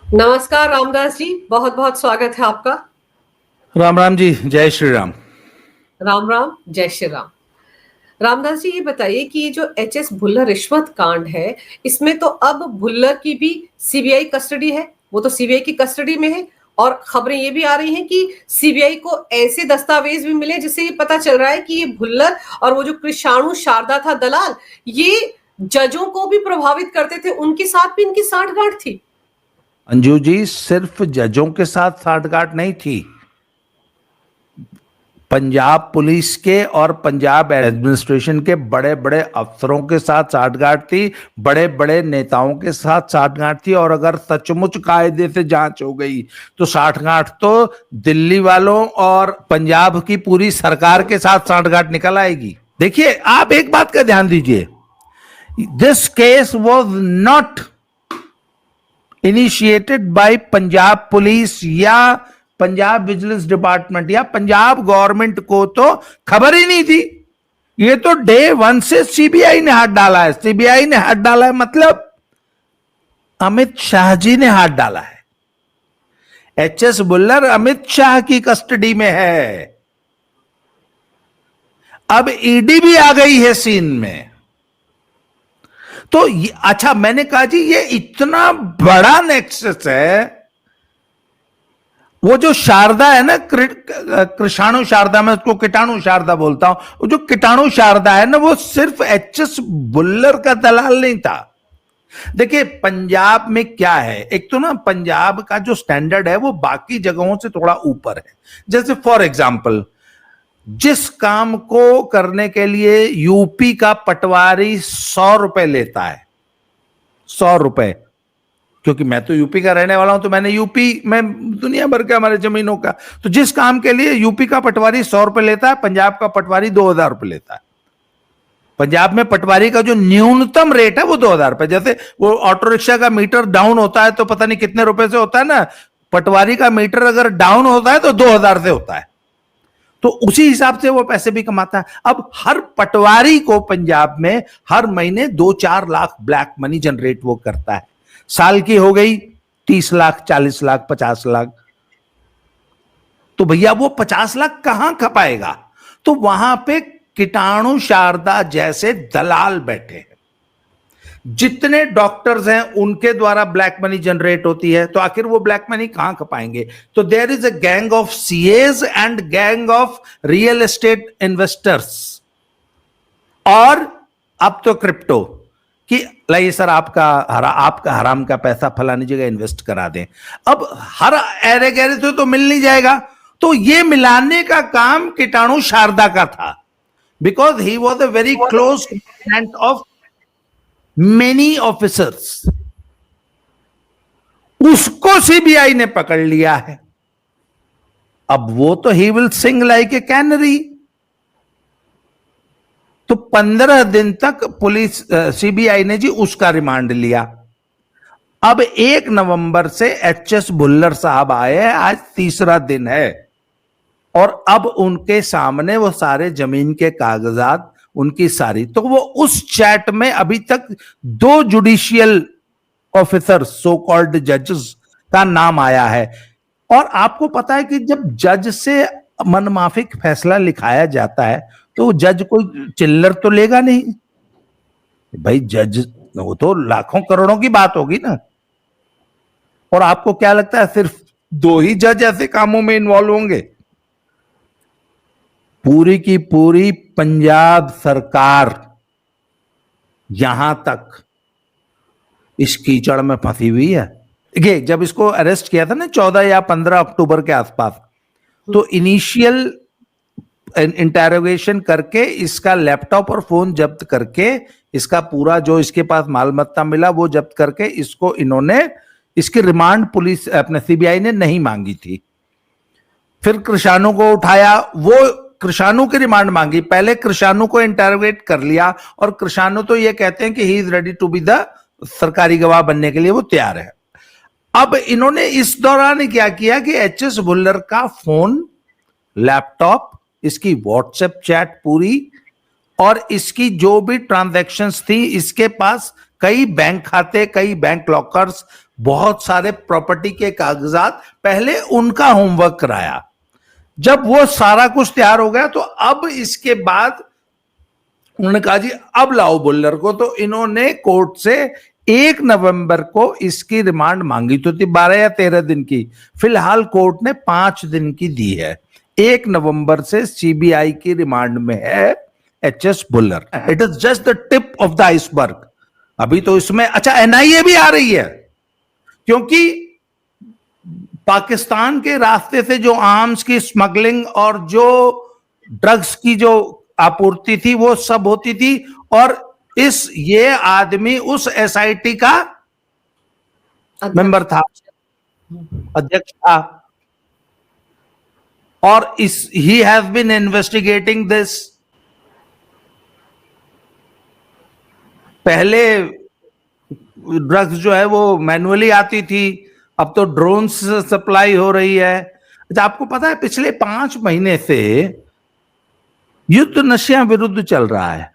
नमस्कार रामदास जी, बहुत बहुत स्वागत है आपका। राम राम जी, जय श्री राम। राम राम, जय श्री राम। रामदास जी, ये बताइए कि ये जो एचएस भुल्लर रिश्वत कांड है, इसमें तो अब भुल्लर की भी सीबीआई कस्टडी है, वो तो सीबीआई की कस्टडी में है। और खबरें ये भी आ रही हैं कि सीबीआई को ऐसे दस्तावेज भी मिले जिससे ये पता चल रहा है कि ये भुल्लर और वो जो कृषाणु शारदा था दलाल, ये जजों को भी प्रभावित करते थे, उनके साथ भी इनकी साठगांठ थी। अंजू जी, सिर्फ जजों के साथ साठगांठ नहीं थी, पंजाब पुलिस के और पंजाब एडमिनिस्ट्रेशन के बड़े बड़े अफसरों के साथ साठगांठ थी, बड़े बड़े नेताओं के साथ साठगांठ थी। और अगर सचमुच कायदे से जांच हो गई तो साठगांठ तो दिल्ली वालों और पंजाब की पूरी सरकार के साथ साठगांठ निकल आएगी। देखिए, आप एक बात का ध्यान दीजिए, this case was not initiated by Punjab police या पंजाब विजिलेंस डिपार्टमेंट या पंजाब गवर्नमेंट को तो खबर ही नहीं थी। ये तो डे वन से सीबीआई ने हाथ डाला है। सीबीआई ने हाथ डाला है मतलब अमित शाह जी ने हाथ डाला है। एचएस भुल्लर अमित शाह की कस्टडी में है। अब ईडी भी आ गई है सीन में। तो अच्छा, मैंने कहा जी, ये इतना बड़ा नेक्सस है। वो जो शारदा है ना, कृषाणु शारदा, मैं उसको कीटाणु शारदा बोलता हूं, वो जो कीटाणु शारदा है ना, वो सिर्फ एचएस भुल्लर का दलाल नहीं था। देखिए, पंजाब में क्या है, एक तो ना पंजाब का जो स्टैंडर्ड है वो बाकी जगहों से थोड़ा ऊपर है। जैसे फॉर एग्जाम्पल, जिस काम को करने के लिए यूपी का पटवारी 100 रुपए लेता है, 100 रुपए, क्योंकि मैं तो यूपी का रहने वाला हूं तो मैंने यूपी में दुनिया भर के हमारे जमीनों का, तो जिस काम के लिए यूपी का पटवारी 100 रुपए लेता है, पंजाब का पटवारी 2000 रुपए लेता है। पंजाब में पटवारी का जो न्यूनतम रेट है वो 2000 रुपए। जैसे वो ऑटो रिक्शा का मीटर डाउन होता है तो पता नहीं कितने रुपए से होता है ना, पटवारी का मीटर अगर डाउन होता है तो 2000 से होता है। तो उसी हिसाब से वो पैसे भी कमाता है। अब हर पटवारी को पंजाब में हर महीने 2-4 लाख ब्लैक मनी जनरेट वो करता है। साल की हो गई 30 लाख, 40 लाख, 50 लाख। तो भैया वो 50 लाख कहां खपाएगा? तो वहां पे कीटाणु शारदा जैसे दलाल बैठे हैं। जितने डॉक्टर्स हैं उनके द्वारा ब्लैक मनी जनरेट होती है, तो आखिर वो ब्लैक मनी कहां खपाएंगे? तो there is a gang of CAs and gang of real estate investors. और अब तो क्रिप्टो कि लाइए सर, आपका हराम का पैसा फलानी जगह इन्वेस्ट करा दें। अब हर अरे गहरे से तो मिल नहीं जाएगा, तो ये मिलाने का काम कीटाणु शारदा का था, because he was a very close friend of many officers. उसको सीबीआई ने पकड़ लिया है। अब वो तो he will sing like a canary. तो 15 दिन तक पुलिस सीबीआई ने जी उसका रिमांड लिया। अब 1 नवंबर से एचएस भुल्लर साहब आए हैं, आज तीसरा दिन है, और अब उनके सामने वो सारे जमीन के कागजात, उनकी सारी, तो वो उस चैट में अभी तक 2 जुडिशियल ऑफिसर, सो कॉल्ड जजेस का नाम आया है। और आपको पता है कि जब जज से मनमाफिक फैसला लिखाया जाता है तो जज कोई चिल्लर तो लेगा नहीं भाई। जज वो तो लाखों करोड़ों की बात होगी ना। और आपको क्या लगता है सिर्फ 2 ही जज ऐसे कामों में इन्वॉल्व होंगे? पूरी की पूरी पंजाब सरकार यहां तक इस कीचड़ में फंसी हुई है। देखिए, जब इसको अरेस्ट किया था ना 14 या 15 अक्टूबर के आसपास, तो इनिशियल इंटेरोगेशन करके इसका लैपटॉप और फोन जब्त करके, इसका पूरा जो इसके पास माल मत्ता मिला वो जब्त करके, इसको इन्होंने, इसकी रिमांड पुलिस अपने सीबीआई ने नहीं मांगी थी। फिर कृषाणु को उठाया, वो कृषाणु की रिमांड मांगी। पहले कृषाणु को इंटेरोगेट कर लिया, और कृषाणु तो ये कहते हैं कि he is ready to be the, सरकारी गवाह बनने के लिए वो तैयार है। अब इन्होंने इस दौरान क्या किया कि एचएस भुल्लर का फोन, लैपटॉप, इसकी व्हाट्सएप चैट पूरी, और इसकी जो भी ट्रांजैक्शंस थी, इसके पास कई बैंक खाते, कई बैंक लॉकर्स, बहुत सारे प्रॉपर्टी के कागजात, पहले उनका होमवर्क कराया। जब वो सारा कुछ तैयार हो गया तो अब इसके बाद उन्होंने कहा जी अब लाओ बुल्लर को। तो इन्होंने कोर्ट से 1 नवंबर को इसकी रिमांड मांगी तो थी 12 या 13 दिन की, फिलहाल कोर्ट ने 5 दिन की दी है। 1 नवंबर से सीबीआई की रिमांड में है HS Bullar. It is just the tip of the iceberg. अभी तो इसमें अच्छा एनआईए भी आ रही है, क्योंकि पाकिस्तान के रास्ते से जो आर्म्स की स्मगलिंग और जो ड्रग्स की जो आपूर्ति थी वो सब होती थी, और ये आदमी उस एसआईटी का मेंबर था, अध्यक्ष था, और he has been investigating this. पहले ड्रग्स जो है वो मैनुअली आती थी, अब तो ड्रोन से सप्लाई हो रही है। अच्छा, आपको पता है पिछले 5 महीने से युद्ध नशा विरुद्ध चल रहा है।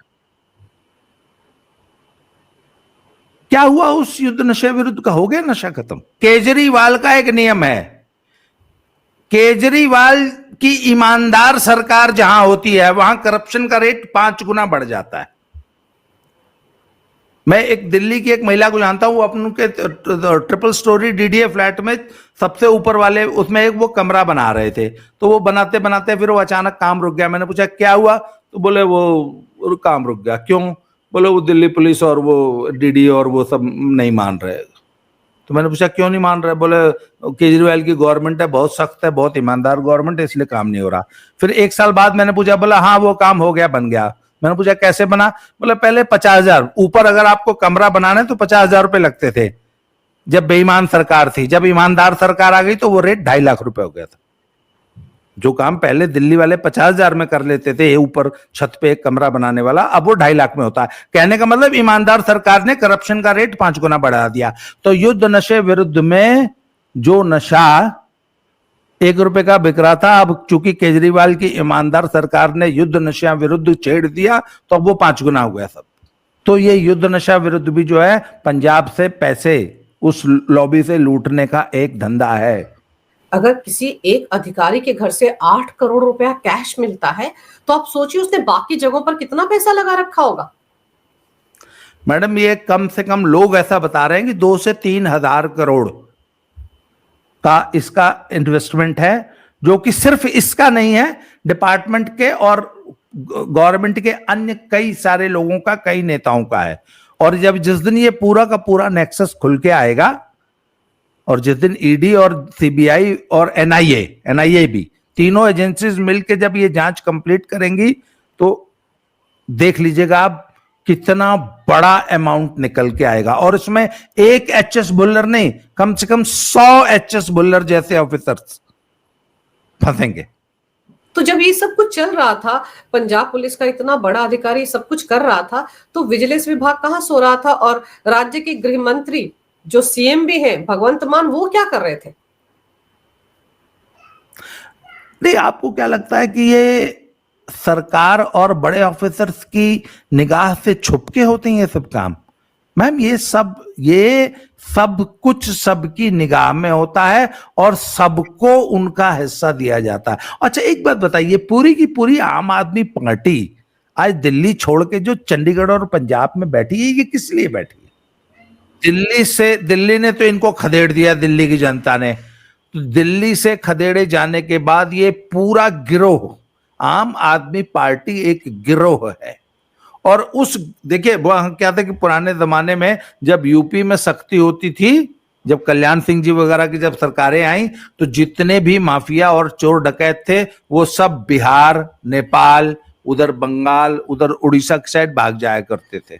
क्या हुआ उस युद्ध नशा विरुद्ध का? हो गया नशा खत्म। केजरीवाल का एक नियम है, केजरीवाल की ईमानदार सरकार जहां होती है वहां करप्शन का रेट 5 गुना बढ़ जाता है। मैं एक दिल्ली की एक महिला को जानता हूं, वो अपन के ट्रिपल स्टोरी डीडीए फ्लैट में सबसे ऊपर वाले उसमें एक वो कमरा बना रहे थे, तो वो बनाते बनाते फिर वो अचानक काम रुक गया। मैंने पूछा क्या हुआ, तो बोले वो काम रुक गया। क्यों? बोले वो दिल्ली पुलिस और वो डीडीए और वो सब नहीं मान रहे। तो मैंने पूछा क्यों नहीं मान रहे? बोले केजरीवाल की गवर्नमेंट है, बहुत सख्त है, बहुत ईमानदार गवर्नमेंट है, इसलिए काम नहीं हो रहा। फिर 1 साल बाद मैंने पूछा, बोला हाँ वो काम हो गया, बन गया। मैंने पूछा कैसे बना? बोले पहले 50,000 ऊपर अगर आपको कमरा बनाना है तो 50,000 रुपए लगते थे जब बेईमान सरकार थी। जब ईमानदार सरकार आ गई तो वो रेट 2.5 लाख रुपए हो गया था। जो काम पहले दिल्ली वाले 50,000 में कर लेते थे, ऊपर छत पे एक कमरा बनाने वाला, अब वो 2.5 लाख में होता है। कहने का मतलब ईमानदार सरकार ने करप्शन का रेट 5 गुना बढ़ा दिया। तो युद्ध नशे विरुद्ध में जो नशा 1 रुपए का बिक रहा था, अब चूंकि केजरीवाल की ईमानदार सरकार ने युद्ध नशा विरुद्ध छेड़ दिया तो अब वो 5 गुना हो गया सब। तो ये युद्ध नशा विरुद्ध भी जो है पंजाब से पैसे उस लॉबी से लूटने का एक धंधा है। अगर किसी एक अधिकारी के घर से 8 करोड़ रुपया कैश मिलता है तो आप सोचिए उसने बाकी जगहों पर कितना पैसा लगा रखा होगा। मैडम ये कम से कम लोग ऐसा बता रहे हैं कि 2 से 3 हजार करोड़ का इसका इन्वेस्टमेंट है, जो कि सिर्फ इसका नहीं है, डिपार्टमेंट के और गवर्नमेंट के अन्य कई सारे लोगों का, कई नेताओं का है। और जब जिस दिन ये पूरा का पूरा नेक्सस खुल के आएगा और जिस दिन ईडी और सीबीआई और एनआईए भी तीनों एजेंसीज मिलकर जब ये जांच कंप्लीट करेंगी तो देख लीजिएगा आप कितना बड़ा अमाउंट निकल के आएगा। और इसमें एक एचएस बुल्लर नहीं, कम से कम 100 एचएस बुल्लर जैसे ऑफिसर्स फंसेंगे। तो जब ये सब कुछ चल रहा था, पंजाब पुलिस का इतना बड़ा अधिकारी सब कुछ कर रहा था, तो विजिलेंस विभाग कहां सो रहा था? और राज्य के गृह मंत्री जो सीएम भी हैं भगवंत मान, वो क्या कर रहे थे? नहीं, आपको क्या लगता है कि ये सरकार और बड़े ऑफिसर्स की निगाह से छुपके होते हैं ये सब काम? मैम ये सब कुछ सबकी निगाह में होता है और सबको उनका हिस्सा दिया जाता है। अच्छा एक बात बताइए, पूरी की पूरी आम आदमी पार्टी आज दिल्ली छोड़ के जो चंडीगढ़ और पंजाब में बैठी है, ये किस लिए बैठी है? दिल्ली ने तो इनको खदेड़ दिया, दिल्ली की जनता ने। तो दिल्ली से खदेड़े जाने के बाद ये पूरा गिरोह, आम आदमी पार्टी एक गिरोह है। और उस देखिए वह क्या था कि पुराने जमाने में जब यूपी में सख्ती होती थी, जब कल्याण सिंह जी वगैरह की जब सरकारें आई, तो जितने भी माफिया और चोर डकैत थे वो सब बिहार, नेपाल, उधर बंगाल, उधर उड़ीसा की साइड भाग जाया करते थे।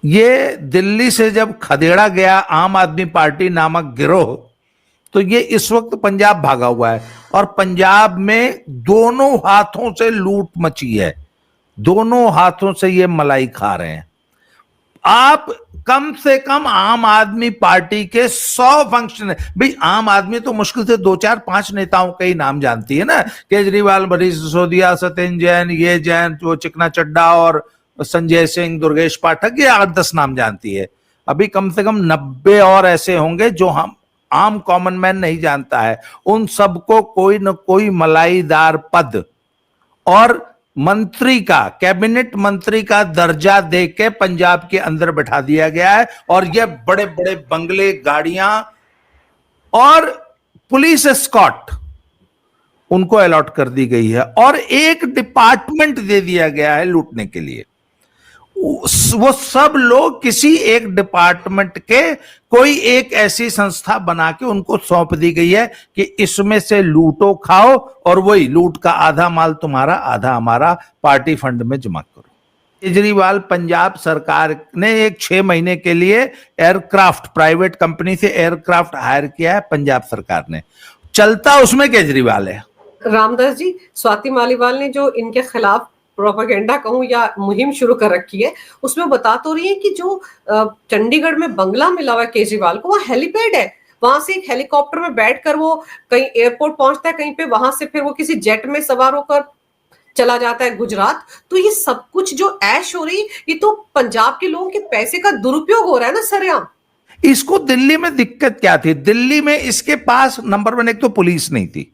ये दिल्ली से जब खदेड़ा गया आम आदमी पार्टी नामक गिरोह, तो ये इस वक्त पंजाब भागा हुआ है। और पंजाब में दोनों हाथों से लूट मची है, दोनों हाथों से ये मलाई खा रहे हैं। आप कम से कम आम आदमी पार्टी के 100 फंक्शन है भाई। आम आदमी तो मुश्किल से 2, 4, 5 नेताओं के ही नाम जानती है ना, केजरीवाल, मनीष सिसोदिया, सत्येंद्र जैन, ये जैन, वो चिकना चड्डा और संजय सिंह, दुर्गेश पाठक, ये 8-10 नाम जानती है। अभी कम से कम 90 और ऐसे होंगे जो हम आम कॉमन मैन नहीं जानता है। उन सबको कोई न कोई मलाईदार पद और मंत्री का, कैबिनेट मंत्री का दर्जा देके पंजाब के अंदर बैठा दिया गया है। और ये बड़े बड़े बंगले, गाड़ियां और पुलिस एस्कॉर्ट उनको अलॉट कर दी गई है और एक डिपार्टमेंट दे दिया गया है लूटने के लिए। वो सब लोग किसी एक डिपार्टमेंट के कोई एक ऐसी संस्था बना के उनको सौंप दी गई है कि इसमें से लूटो, खाओ और वही लूट का आधा माल तुम्हारा, आधा हमारा, पार्टी फंड में जमा करो। केजरीवाल पंजाब सरकार ने एक 6 महीने के लिए एयरक्राफ्ट, प्राइवेट कंपनी से एयरक्राफ्ट हायर किया है पंजाब सरकार ने। चलता उसमें केजरीवाल है। रामदास जी, स्वाति मालीवाल ने जो इनके खिलाफ प्रोपेगेंडा कहूं या मुहिम शुरू कर रखी है, उसमें बता तो रही है कि जो चंडीगढ़ में बंगला मिला हुआ है केजरीवाल को, वहाँ हेलीपैड है, वहां से एक हेलीकॉप्टर में बैठकर वो कहीं एयरपोर्ट पहुंचता है कहीं पे, वहां से फिर वो किसी जेट में सवार होकर चला जाता है गुजरात। तो ये सब कुछ जो ऐश हो रही, ये तो पंजाब के लोगों के पैसे का दुरुपयोग हो रहा है ना सरेआम। इसको दिल्ली में दिक्कत क्या थी? दिल्ली में इसके पास नंबर 1 एक तो पुलिस नहीं थी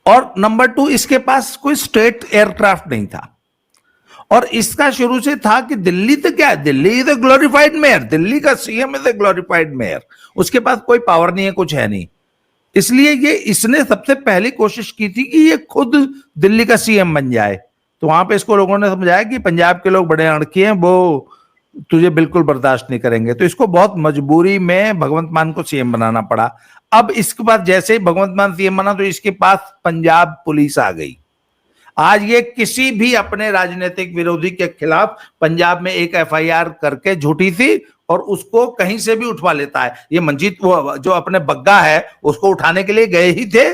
और नंबर 2 इसके पास कोई स्टेट एयरक्राफ्ट नहीं था। और इसका शुरू से था कि दिल्ली तो क्या है, Delhi is a glorified mayor, Delhi का CM is a glorified mayor, उसके पास कोई पावर नहीं है, कुछ है नहीं। इसलिए ये इसने सबसे पहली कोशिश की थी कि ये खुद दिल्ली का सीएम बन जाए। तो वहां पे इसको लोगों ने समझाया कि पंजाब के लोग बड़े अड़की हैं, वो तुझे बिल्कुल बर्दाश्त नहीं करेंगे। तो इसको बहुत मजबूरी में भगवंत मान को सीएम बनाना पड़ा। अब इसके बाद जैसे ही भगवंत मान सीएम बना तो इसके पास पंजाब पुलिस आ गई। आज ये किसी भी अपने राजनीतिक विरोधी के खिलाफ पंजाब में एक एफआईआर करके झूठी थी और उसको कहीं से भी उठवा लेता है। ये मंजीत वो जो अपने बग्गा है उसको उठाने के लिए गए ही थे।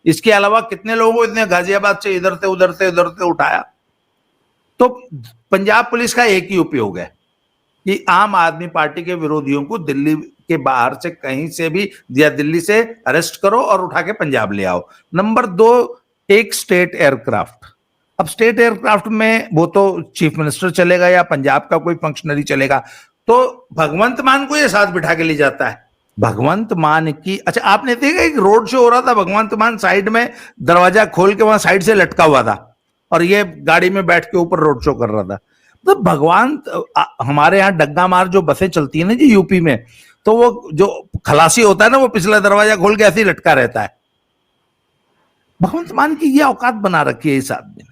इसके अलावा कितने लोगों को इतने गाजियाबाद से इधर से उठाया। तो पंजाब पुलिस का एक ही उपयोग है कि आम आदमी पार्टी के विरोधियों को दिल्ली के बाहर से कहीं से भी या दिल्ली से अरेस्ट करो और उठा के पंजाब ले आओ। नंबर 2, एक स्टेट एयरक्राफ्ट। अब स्टेट एयरक्राफ्ट में वो तो चीफ मिनिस्टर चलेगा या पंजाब का कोई फंक्शनरी चलेगा, तो भगवंत मान को ये साथ बिठा के ले जाता है। भगवंत मान की, अच्छा आपने देखा एक रोड शो हो रहा था, भगवंत मान साइड में दरवाजा खोल के वहां साइड से लटका हुआ था और ये गाड़ी में बैठ के ऊपर रोड शो कर रहा था। तो भगवान, हमारे यहाँ डग्गा मार जो बसें चलती है ना जी यूपी में, तो वो जो खलासी होता है ना वो पिछला दरवाजा खोल के ऐसे ही लटका रहता है। भगवंत मान की ये औकात बना रखी है इस आदमी ने।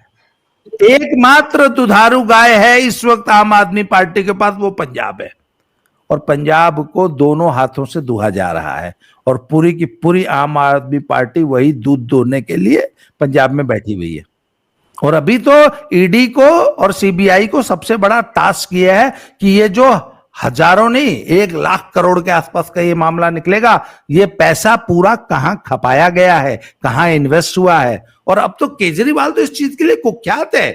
एकमात्र दुधारू गाय है इस वक्त आम आदमी पार्टी के पास, वो पंजाब है। और पंजाब को दोनों हाथों से दुहा जा रहा है और पूरी की पूरी आम आदमी पार्टी वही दूध दोहने के लिए पंजाब में बैठी हुई है। और अभी तो ईडी को और सीबीआई को सबसे बड़ा टास्क यह है कि ये जो हजारों नहीं 1 लाख करोड़ के आसपास का ये मामला निकलेगा, ये पैसा पूरा कहां खपाया गया है, कहां इन्वेस्ट हुआ है। और अब तो केजरीवाल तो इस चीज के लिए कुख्यात है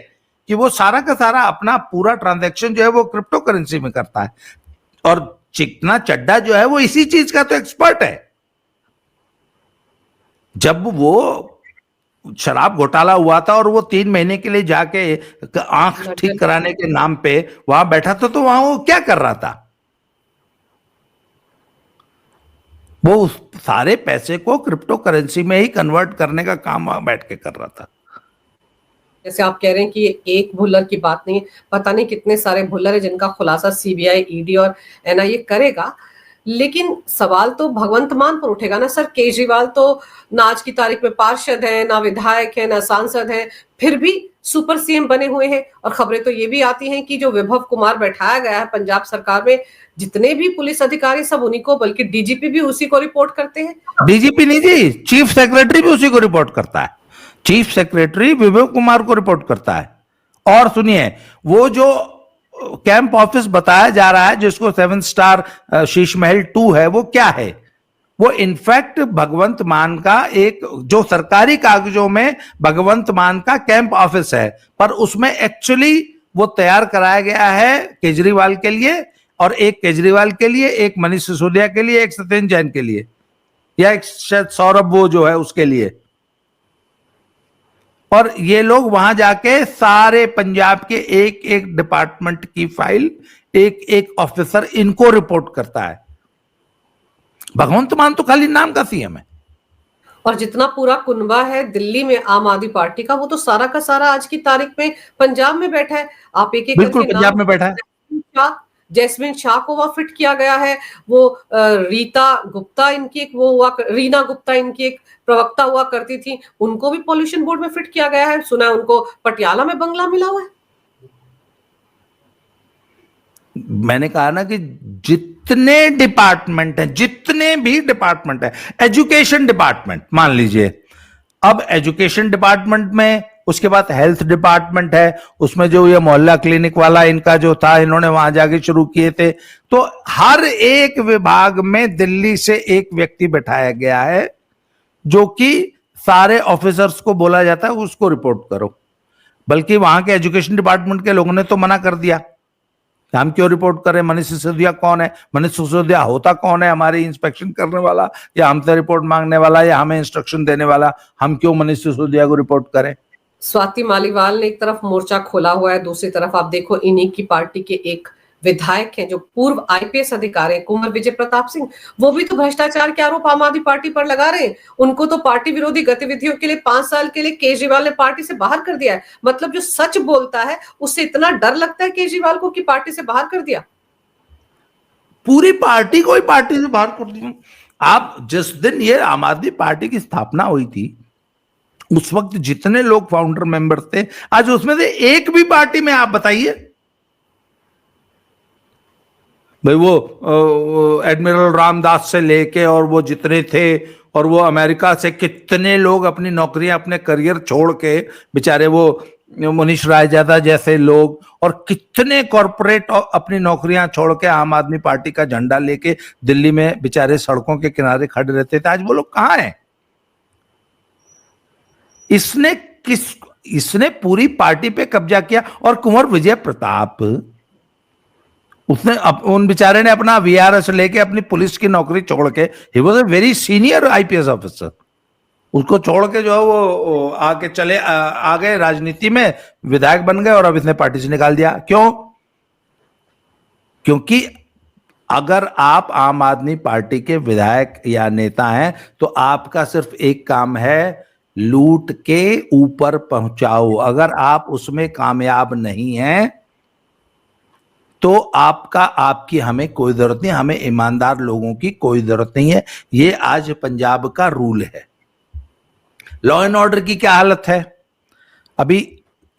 कि वो सारा का सारा अपना पूरा ट्रांजैक्शन जो है वो क्रिप्टो करेंसी में करता है। और चिकना चड्डा जो है वो इसी चीज का तो एक्सपर्ट है। जब वो शराब घोटाला हुआ था और वो 3 महीने के लिए जाके आंख ठीक कराने के नाम पे वहां बैठा था, तो वहां वो क्या कर रहा था? वो उस सारे पैसे को क्रिप्टो करेंसी में ही कन्वर्ट करने का काम वहां बैठ के कर रहा था। जैसे आप कह रहे हैं कि एक भुल्लर की बात नहीं, पता नहीं कितने सारे भुल्लर है जिनका खुलासा सीबीआई, ईडी और एनआईए करेगा। लेकिन सवाल तो भगवंत मान पर उठेगा ना सर। केजरीवाल तो ना आज की तारीख में पार्षद है, ना विधायक है, ना सांसद है, फिर भी सुपर सीएम बने हुए हैं। और खबरें तो ये भी आती हैं कि जो विभव कुमार बैठाया गया है पंजाब सरकार में, जितने भी पुलिस अधिकारी सब उन्हीं को, बल्कि डीजीपी भी उसी को रिपोर्ट करते हैं। डीजीपी नहीं जी, चीफ सेक्रेटरी भी उसी को रिपोर्ट करता है। चीफ सेक्रेटरी विभव कुमार को रिपोर्ट करता है। और सुनिए, वो जो कैंप ऑफिस बताया जा रहा है जिसको 7 स्टार शीश महल 2 है, वो क्या है? वो इनफैक्ट भगवंत मान का एक जो सरकारी कागजों में भगवंत मान का कैंप ऑफिस है, पर उसमें एक्चुअली वो तैयार कराया गया है केजरीवाल के लिए, और एक केजरीवाल के लिए, एक मनीष सिसोदिया के लिए, एक सत्येंद्र जैन के लिए, या एक शायद सौरभ वो जो है उसके लिए। और ये लोग वहां जाके सारे पंजाब के एक एक डिपार्टमेंट की फाइल एक एक ऑफिसर इनको रिपोर्ट करता है। भगवंत मान तो खाली नाम का सीएम है। और जितना पूरा कुनबा है दिल्ली में आम आदमी पार्टी का, वो तो सारा का सारा आज की तारीख में पंजाब में बैठा है। आप एक एक बिल्कुल करके पंजाब नाम, में बैठा है। जैस्मिन शाह को वहां फिट किया गया है। वो रीता गुप्ता इनकी एक वो हुआ, रीना गुप्ता इनकी एक प्रवक्ता हुआ करती थी, उनको भी पॉल्यूशन बोर्ड में फिट किया गया है। सुना है उनको पटियाला में बंगला मिला हुआ है। मैंने कहा ना कि जितने डिपार्टमेंट हैं, जितने भी डिपार्टमेंट है, एजुकेशन डिपार्टमेंट मान लीजिए, अब एजुकेशन डिपार्टमेंट में, उसके बाद हेल्थ डिपार्टमेंट है, उसमें जो ये मोहल्ला क्लिनिक वाला इनका जो था, इन्होंने वहां जाके शुरू किए थे। तो हर एक विभाग में दिल्ली से एक व्यक्ति बैठाया गया है, जो कि सारे ऑफिसर्स को बोला जाता है उसको रिपोर्ट करो। बल्कि वहां के एजुकेशन डिपार्टमेंट के लोगों ने तो मना कर दिया, हम क्यों रिपोर्ट करें, मनीष सिसोदिया कौन है, मनीष सिसोदिया होता कौन है, हमारी इंस्पेक्शन करने वाला या हमसे रिपोर्ट मांगने वाला या हमें इंस्ट्रक्शन देने वाला, हम क्यों मनीष सिसोदिया को रिपोर्ट करें। स्वाति मालीवाल ने एक तरफ मोर्चा खोला हुआ है, दूसरी तरफ आप देखो इन्हीं की पार्टी के एक विधायक हैं जो पूर्व आईपीएस अधिकारी कुंवर विजय प्रताप सिंह, वो भी तो भ्रष्टाचार के आरोप आम आदमी पार्टी पर लगा रहे हैं। उनको तो पार्टी विरोधी गतिविधियों के लिए 5 साल के लिए केजरीवाल ने पार्टी से बाहर कर दिया है। मतलब जो सच बोलता है उससे इतना डर लगता है केजरीवाल को कि पार्टी से बाहर कर दिया। पूरी पार्टी को ही पार्टी से बाहर कर दिया। आप जिस दिन ये आम आदमी पार्टी की स्थापना हुई थी, उस वक्त जितने लोग फाउंडर मेंबर थे, आज उसमें से एक भी पार्टी में आप बताइए भाई। वो एडमिरल रामदास से लेके और वो जितने थे, और वो अमेरिका से कितने लोग अपनी नौकरियां, अपने करियर छोड़ के बेचारे, वो मनीष रायजादा जैसे लोग, और कितने कॉरपोरेट अपनी नौकरियां छोड़ के आम आदमी पार्टी का झंडा लेके दिल्ली में बेचारे सड़कों के किनारे खड़े रहते थे। आज वो लोग कहां हैं? इसने पूरी पार्टी पे कब्जा किया। और कुंवर विजय प्रताप, उसने उन बेचारे ने अपना वीआरएस लेके अपनी पुलिस की नौकरी छोड़ के, he was a very senior IPS officer, उसको छोड़ के जो है वो आके चले आ गए राजनीति में, विधायक बन गए और अब इसने पार्टी से निकाल दिया। क्यों? क्योंकि अगर आप आम आदमी पार्टी के विधायक या नेता हैं तो आपका सिर्फ एक काम है, लूट के ऊपर पहुंचाओ। अगर आप उसमें कामयाब नहीं हैं तो आपकी हमें कोई जरूरत नहीं, हमें ईमानदार लोगों की कोई जरूरत नहीं है। ये आज पंजाब का रूल है। लॉ एंड ऑर्डर की क्या हालत है? अभी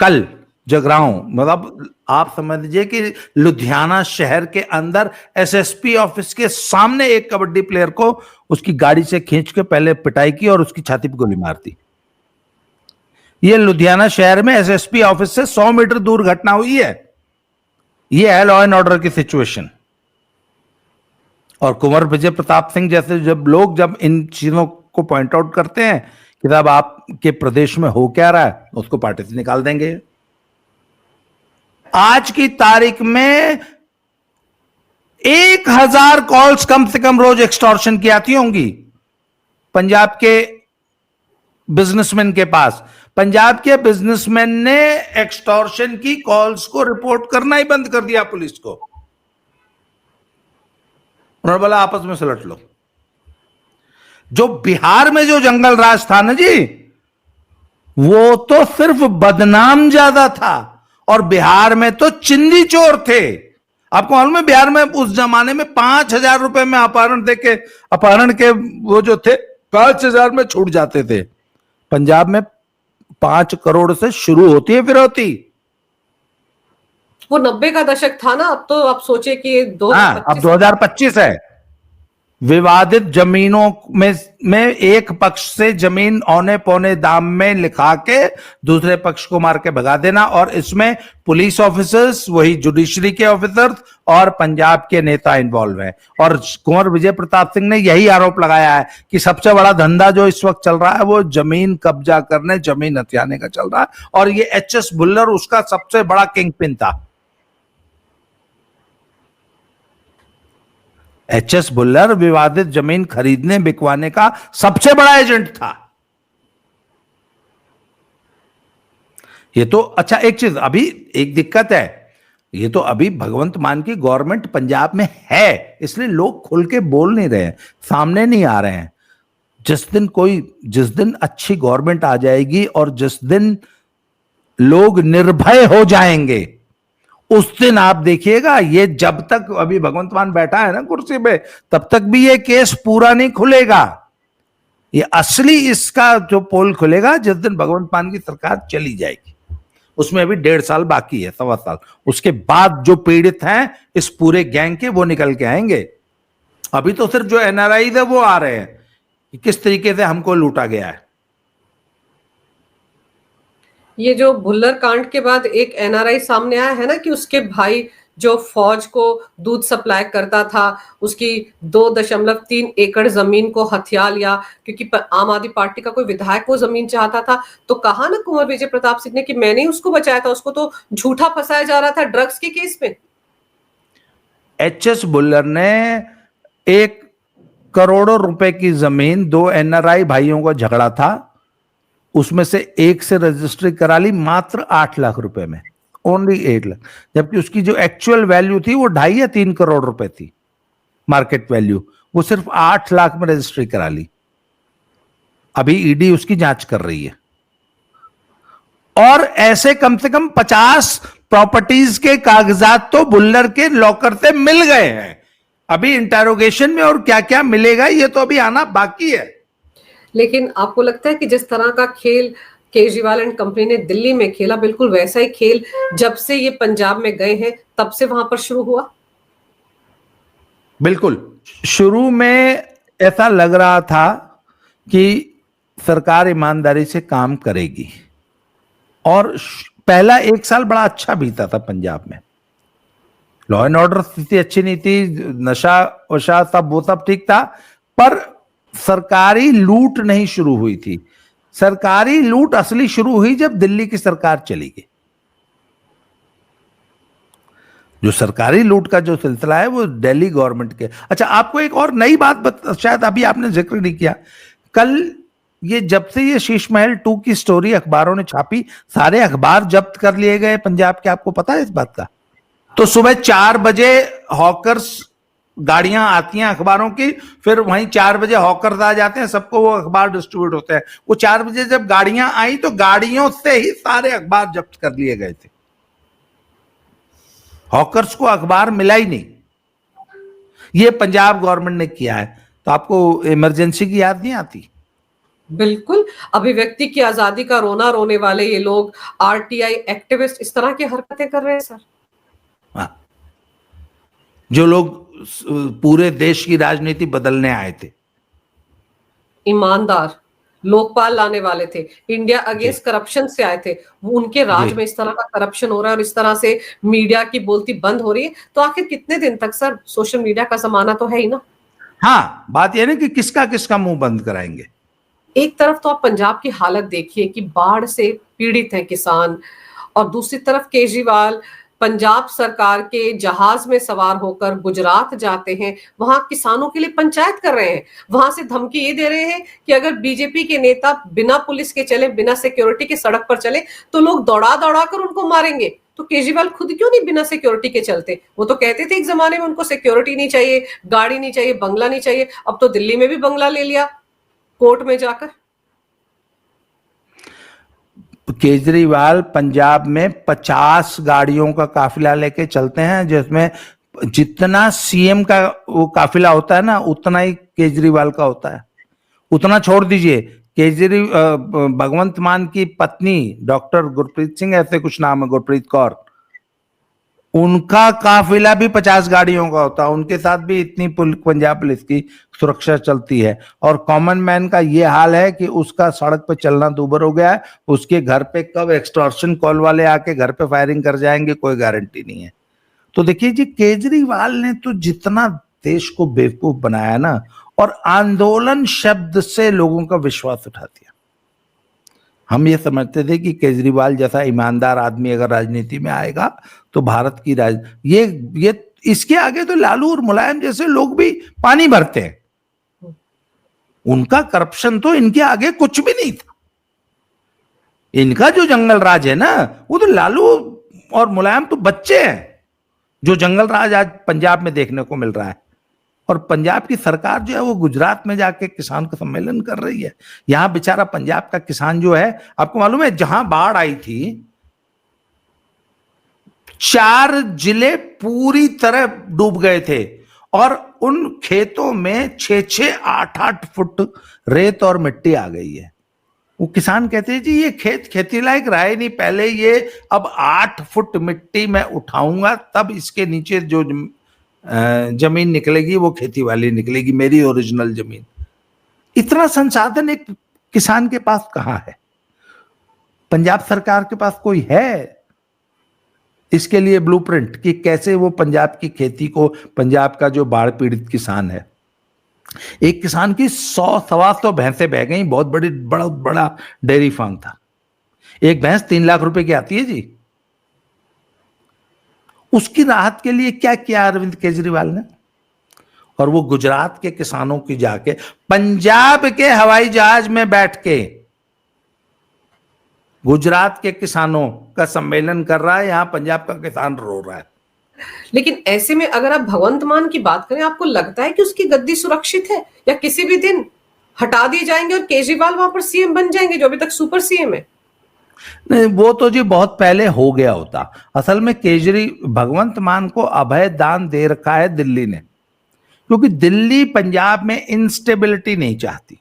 कल जगराऊं, मतलब आप समझ लीजिए कि लुधियाना शहर के अंदर एसएसपी ऑफिस के सामने एक कबड्डी प्लेयर को उसकी गाड़ी से खींच के पहले पिटाई की और उसकी छाती पर गोली मार दी। ये लुधियाना शहर में एसएसपी ऑफिस से 100 मीटर दूर घटना हुई है। ये है लॉ एंड ऑर्डर की सिचुएशन। और कुंवर विजय प्रताप सिंह जैसे जब इन चीजों को पॉइंट आउट करते हैं कि साहब आपके प्रदेश में हो क्या रहा है, उसको पार्टी से निकाल देंगे। आज की तारीख में 1000 कॉल्स कम से कम रोज एक्सटॉर्शन की आती होंगी पंजाब के बिजनेसमैन के पास। पंजाब के बिजनेसमैन ने एक्सटॉर्शन की कॉल्स को रिपोर्ट करना ही बंद कर दिया पुलिस को। उन्होंने बोला आपस में सुलट लो। जो बिहार में जो जंगल राज था ना जी, वो तो सिर्फ बदनाम ज्यादा था, और बिहार में तो चिंदी चोर थे। आपको मालूम है बिहार में उस जमाने में 5000 रुपए में अपहरण के वो जो थे 5000 में छूट जाते थे। पंजाब में 5 करोड़ से शुरू होती है फिरौती। वो 90 का दशक था ना, अब तो आप सोचे कि अब 2025 है। विवादित जमीनों में एक पक्ष से जमीन औने पौने दाम में लिखा के दूसरे पक्ष को मार के भगा देना, और इसमें पुलिस ऑफिसर्स, वही जुडिशरी के ऑफिसर्स और पंजाब के नेता इन्वॉल्व हैं। और कुंवर विजय प्रताप सिंह ने यही आरोप लगाया है कि सबसे बड़ा धंधा जो इस वक्त चल रहा है वो जमीन कब्जा करने, जमीन हथियाने का चल रहा है, और ये एचएस भुल्लर उसका सबसे बड़ा किंग पिन था। एचएस भुल्लर विवादित जमीन खरीदने बिकवाने का सबसे बड़ा एजेंट था। ये तो अच्छा, एक चीज अभी एक दिक्कत है, ये तो अभी भगवंत मान की गवर्नमेंट पंजाब में है, इसलिए लोग खुल के बोल नहीं रहे हैं, सामने नहीं आ रहे हैं। जिस दिन अच्छी गवर्नमेंट आ जाएगी और जिस दिन लोग निर्भय हो जाएंगे, उस दिन आप देखिएगा, ये जब तक अभी भगवंत मान बैठा है ना कुर्सी पे, तब तक भी ये केस पूरा नहीं खुलेगा। ये असली इसका जो पोल खुलेगा जिस दिन भगवंत मान की सरकार चली जाएगी। उसमें अभी 1.5 साल बाकी है, 1.25 साल। उसके बाद जो पीड़ित हैं इस पूरे गैंग के, वो निकल के आएंगे। अभी तो सिर्फ जो एनआरआई है वो आ रहे हैं कि किस तरीके से हमको लूटा गया है। ये जो भुल्लर कांड के बाद एक एनआरआई सामने आया है ना कि उसके भाई जो फौज को दूध सप्लाई करता था, उसकी 2.3 एकड़ जमीन को हथिया लिया क्योंकि आम आदमी पार्टी का कोई विधायक वो जमीन चाहता था। तो कहा ना कुंवर विजय प्रताप सिंह ने कि मैंने ही उसको बचाया था, उसको तो झूठा फंसाया जा रहा था ड्रग्स के केस में। एचएस भुल्लर ने 1 करोड़ रुपए की जमीन, 2 एनआरआई भाइयों का झगड़ा था, उसमें से एक से रजिस्ट्री करा ली मात्र 8 लाख रुपए में, ओनली 8 लाख, जबकि उसकी जो एक्चुअल वैल्यू थी वो 2.5 या 3 करोड़ रुपए थी मार्केट वैल्यू। वो सिर्फ 8 लाख में रजिस्ट्री करा ली। अभी ईडी उसकी जांच कर रही है। और ऐसे कम से कम 50 प्रॉपर्टीज के कागजात तो भुल्लर के लॉकर से मिल गए हैं। अभी इंटरोगेशन में और क्या क्या मिलेगा ये तो अभी आना बाकी है। लेकिन आपको लगता है कि जिस तरह का खेल केजरीवाल एंड कंपनी ने दिल्ली में खेला, बिल्कुल वैसा ही खेल जब से ये पंजाब में गए हैं तब से वहां पर शुरू हुआ? बिल्कुल, शुरू में ऐसा लग रहा था कि सरकार ईमानदारी से काम करेगी, और पहला 1 साल बड़ा अच्छा बीता था पंजाब में। लॉ एंड ऑर्डर स्थिति अच्छी नहीं थी, नशा वशा सब वो सब ठीक था, पर सरकारी लूट नहीं शुरू हुई थी। सरकारी लूट असली शुरू हुई जब दिल्ली की सरकार चली गई। जो सरकारी लूट का जो सिलसिला है वो दिल्ली गवर्नमेंट के। अच्छा, आपको एक और नई बात शायद अभी आपने जिक्र नहीं किया। कल ये जब से ये शीश महल 2 की स्टोरी अखबारों ने छापी, सारे अखबार जब्त कर लिए गए पंजाब के। आपको पता है इस बात का? तो सुबह 4 बजे हॉकर्स गाड़ियां आती हैं अखबारों की, फिर वहीं 4 बजे हॉकर्स आ जाते हैं, सबको वो अखबार डिस्ट्रीब्यूट होते हैं। वो 4 बजे जब गाड़ियां आई तो गाड़ियों से ही सारे अखबार जब्त कर लिए गए थे। हॉकर्स को अखबार मिला ही नहीं। ये पंजाब गवर्नमेंट ने किया है। तो आपको इमरजेंसी की याद नहीं आती? बिल्कुल, अभिव्यक्ति की आजादी का रोना रोने वाले ये लोग, आरटीआई एक्टिविस्ट इस तरह की हरकतें कर रहे हैं सर। हाँ, जो लोग पूरे देश की राजनीति बदलने आए थे, ईमानदार लोकपाल लाने वाले थे, इंडिया अगेंस्ट करप्शन से आए थे, वो उनके राज में इस तरह का करप्शन हो रहा है और इस तरह से मीडिया की बोलती बंद हो रही है। तो आखिर कितने दिन तक सर? सोशल मीडिया का जमाना तो है ही ना। हाँ, बात यह ना कि किसका किसका मुंह बंद कराएंगे। एक तरफ तो आप पंजाब की हालत देखिए कि बाढ़ से पीड़ित हैं किसान, और दूसरी तरफ केजरीवाल पंजाब सरकार के जहाज में सवार होकर गुजरात जाते हैं, वहां किसानों के लिए पंचायत कर रहे हैं, वहां से धमकी ये दे रहे हैं कि अगर बीजेपी के नेता बिना पुलिस के चले, बिना सिक्योरिटी के सड़क पर चले तो लोग दौड़ा दौड़ा कर उनको मारेंगे। तो केजरीवाल खुद क्यों नहीं बिना सिक्योरिटी के चलते? वो तो कहते थे एक जमाने में उनको सिक्योरिटी नहीं चाहिए, गाड़ी नहीं चाहिए, बंगला नहीं चाहिए। अब तो दिल्ली में भी बंगला ले लिया कोर्ट में जाकर। केजरीवाल पंजाब में 50 गाड़ियों का काफिला लेके चलते हैं, जिसमें जितना सीएम का वो काफिला होता है ना, उतना ही केजरीवाल का होता है। उतना छोड़ दीजिए, भगवंत मान की पत्नी डॉक्टर गुरप्रीत सिंह, ऐसे कुछ नाम है, गुरप्रीत कौर, उनका काफिला भी 50 गाड़ियों का होता है। उनके साथ भी इतनी पंजाब पुलिस की सुरक्षा चलती है। और कॉमन मैन का ये हाल है कि उसका सड़क पे चलना दूभर हो गया है। उसके घर पे कब एक्सटॉर्शन कॉल वाले आके घर पे फायरिंग कर जाएंगे, कोई गारंटी नहीं है। तो देखिए जी, केजरीवाल ने तो जितना देश को बेवकूफ बनाया ना, और आंदोलन शब्द से लोगों का विश्वास उठा दिया। हम ये समझते थे कि केजरीवाल जैसा ईमानदार आदमी अगर राजनीति में आएगा तो भारत की ये इसके आगे तो लालू और मुलायम जैसे लोग भी पानी भरते हैं। उनका करप्शन तो इनके आगे कुछ भी नहीं था। इनका जो जंगल राज है ना, वो तो लालू और मुलायम तो बच्चे हैं। जो जंगल राज आज पंजाब में देखने को मिल रहा है। और पंजाब की सरकार जो है वो गुजरात में जाके किसान का सम्मेलन कर रही है। यहां बेचारा पंजाब का किसान जो है, आपको मालूम है जहां बाढ़ आई थी 4 जिले पूरी तरह डूब गए थे और उन खेतों में 6-6, 8-8 फुट रेत और मिट्टी आ गई है। वो किसान कहते हैं जी ये खेत खेती लायक रहा ही नहीं पहले, ये अब 8 फुट मिट्टी मैं उठाऊंगा तब इसके नीचे जो जमीन निकलेगी वो खेती वाली निकलेगी, मेरी ओरिजिनल जमीन। इतना संसाधन एक किसान के पास कहां है? पंजाब सरकार के पास कोई है इसके लिए ब्लूप्रिंट कि कैसे वो पंजाब की खेती को, पंजाब का जो बाढ़ पीड़ित किसान है, एक किसान की 100-125 भैंसें बह गई, बहुत बड़ा डेयरी फार्म था, एक भैंस 3 लाख रुपए की आती है जी। उसकी राहत के लिए क्या किया अरविंद केजरीवाल ने? और वो गुजरात के किसानों की जाके पंजाब के हवाई जहाज में बैठ के गुजरात के किसानों का सम्मेलन कर रहा है, यहां पंजाब का किसान रो रहा है। लेकिन ऐसे में अगर आप भगवंत मान की बात करें, आपको लगता है कि उसकी गद्दी सुरक्षित है या किसी भी दिन हटा दिए जाएंगे और केजरीवाल वहां पर सीएम बन जाएंगे जो अभी तक सुपर सीएम है? नहीं, वो तो जी बहुत पहले हो गया होता। असल में भगवंत मान को अभय दान दे रखा है दिल्ली ने, क्योंकि दिल्ली पंजाब में इंस्टेबिलिटी नहीं चाहती।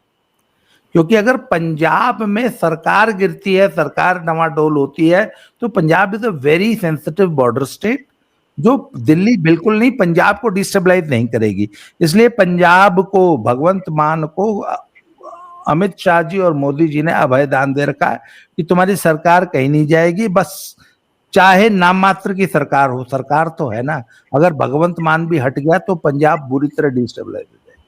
क्योंकि अगर पंजाब में सरकार गिरती है, सरकार डमाडोल होती है, तो Punjab is a very sensitive border state, जो दिल्ली बिल्कुल नहीं पंजाब को डिस्टेबलाइज नहीं करेगी। इसलिए पंजाब को, भगवंत मान को अमित शाह जी और मोदी जी ने अभय दान दे रखा है कि तुम्हारी सरकार कहीं नहीं जाएगी, बस चाहे नाम मात्र की सरकार हो, सरकार तो है ना। अगर भगवंत मान भी हट गया तो पंजाब बुरी तरह डिस्टेबलाइज हो जाएगी।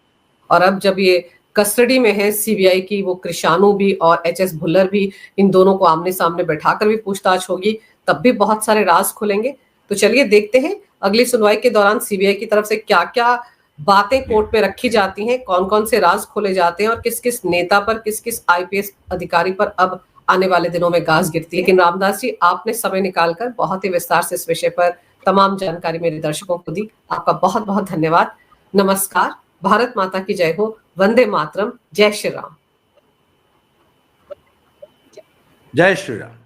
और अब जब ये कस्टडी में है सीबीआई की, वो कृषाणु भी और एचएस भुल्लर भी, इन दोनों को आमने सामने बैठाकर भी पूछताछ होगी, तब भी बहुत सारे राज खुलेंगे। तो चलिए देखते हैं अगली सुनवाई के दौरान सीबीआई की तरफ से क्या क्या बातें कोर्ट में रखी जाती हैं, कौन कौन से राज खोले जाते हैं और किस किस नेता पर, किस किस आईपीएस अधिकारी पर अब आने वाले दिनों में गाज गिरती है। लेकिन रामदास जी, आपने समय निकालकर बहुत ही विस्तार से इस विषय पर तमाम जानकारी मेरे दर्शकों को दी। आपका बहुत बहुत धन्यवाद। नमस्कार। भारत माता की जय हो। वंदे मातरम। जय श्री राम। जय श्री राम।